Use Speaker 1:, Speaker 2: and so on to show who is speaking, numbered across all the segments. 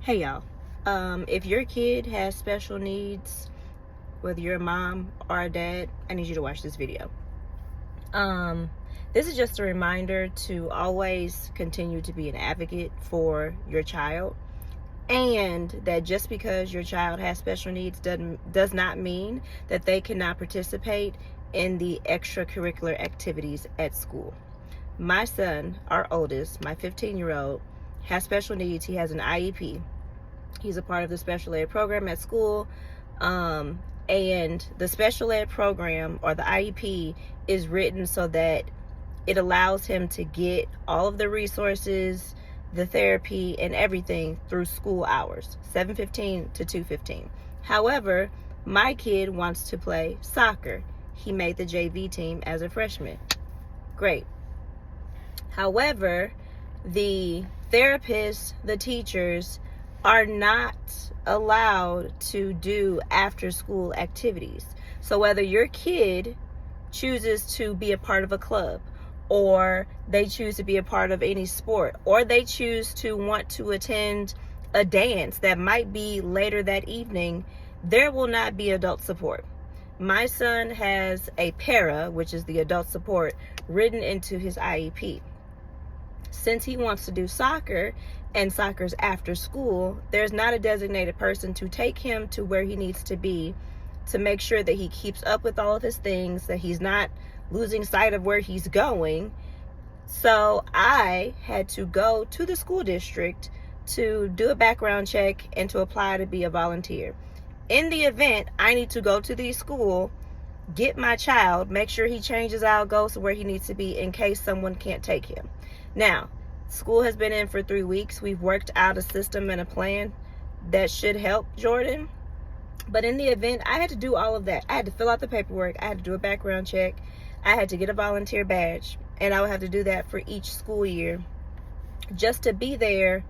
Speaker 1: Hey y'all, if your kid has special needs, whether you're a mom or a dad, I need you to watch this video. This is just a reminder to always continue to be an advocate for your child, and that just because your child has special needs does not mean that they cannot participate in the extracurricular activities at school. My son, our oldest, my 15-year-old, has special needs. He has an IEP. He's a part of the special ed program at school. And the special ed program, or the IEP, is written so that it allows him to get all of the resources, the therapy, and everything through school hours, 7:15 to 2:15. However, my kid wants to play soccer. He made the JV team as a freshman. Great. However, the therapists, the teachers, are not allowed to do after school activities. So whether your kid chooses to be a part of a club, or they choose to be a part of any sport, or they choose to want to attend a dance that might be later that evening, there will not be adult support. My son has a para, which is the adult support, written into his IEP. Since he wants to do soccer, and soccer's after school, there's not a designated person to take him to where he needs to be to make sure that he keeps up with all of his things, that he's not losing sight of where he's going. So I had to go to the school district to do a background check and to apply to be a volunteer. In the event I need to go to the school, get my child, make sure he changes out, goes to where he needs to be in case someone can't take him. Now, school has been in for 3 weeks. We've worked out a system and a plan that should help Jordan. But in the event, I had to do all of that. I had to fill out the paperwork. I had to do a background check. I had to get a volunteer badge. And I would have to do that for each school year, just to be there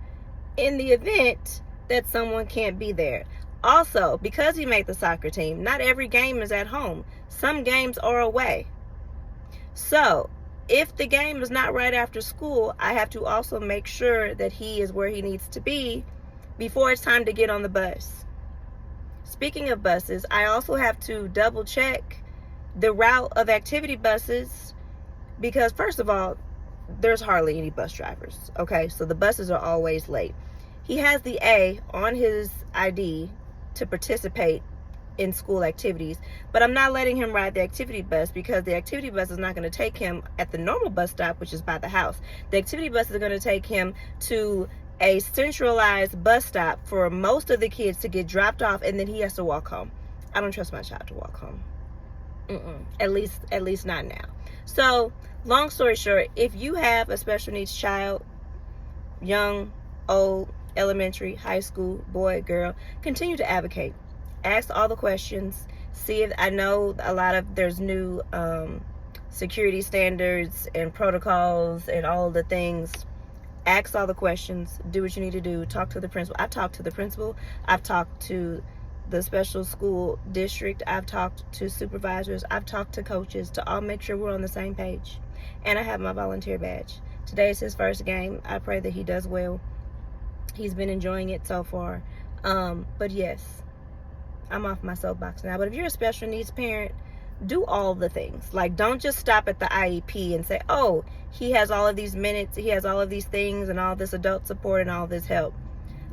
Speaker 1: in the event that someone can't be there. Also, because he made the soccer team, not every game is at home. Some games are away. So if the game is not right after school, I have to also make sure that he is where he needs to be before it's time to get on the bus. Speaking of buses, I also have to double check the route of activity buses, because first of all, there's hardly any bus drivers. Okay, so the buses are always late. He has the A on his ID to participate in school activities, but I'm not letting him ride the activity bus because the activity bus is not going to take him at the normal bus stop, which is by the house. The activity bus is going to take him to a centralized bus stop for most of the kids to get dropped off, and then he has to walk home. I don't trust my child to walk home. At least not now. So long story short, if you have a special needs child, young, old, elementary, high school, boy, girl, continue to advocate. Ask all the questions. See if, I know a lot of, there's new security standards and protocols and all the things. Ask all the questions. Do what you need to do. Talk to the principal. I've talked to the principal. I've talked to the special school district. I've talked to supervisors. I've talked to coaches to all make sure we're on the same page. And I have my volunteer badge. Today is his first game. I pray that he does well. He's been enjoying it so far. But yes, I'm off my soapbox now. But if you're a special needs parent, do all the things. Like, don't just stop at the IEP and say, oh, he has all of these minutes, he has all of these things and all this adult support and all this help.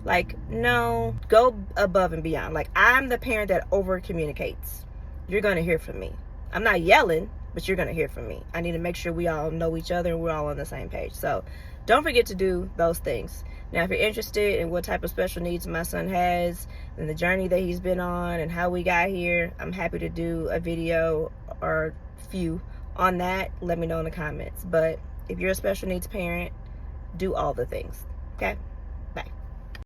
Speaker 1: Like, no, go above and beyond. Like, I'm the parent that over communicates. You're going to hear from me. I'm not yelling, but you're going to hear from me. I need to make sure we all know each other and we're all on the same page. So don't forget to do those things. Now, if you're interested in what type of special needs my son has and the journey that he's been on and how we got here, I'm happy to do a video or few on that. Let me know in the comments. But if you're a special needs parent, do all the things. Okay?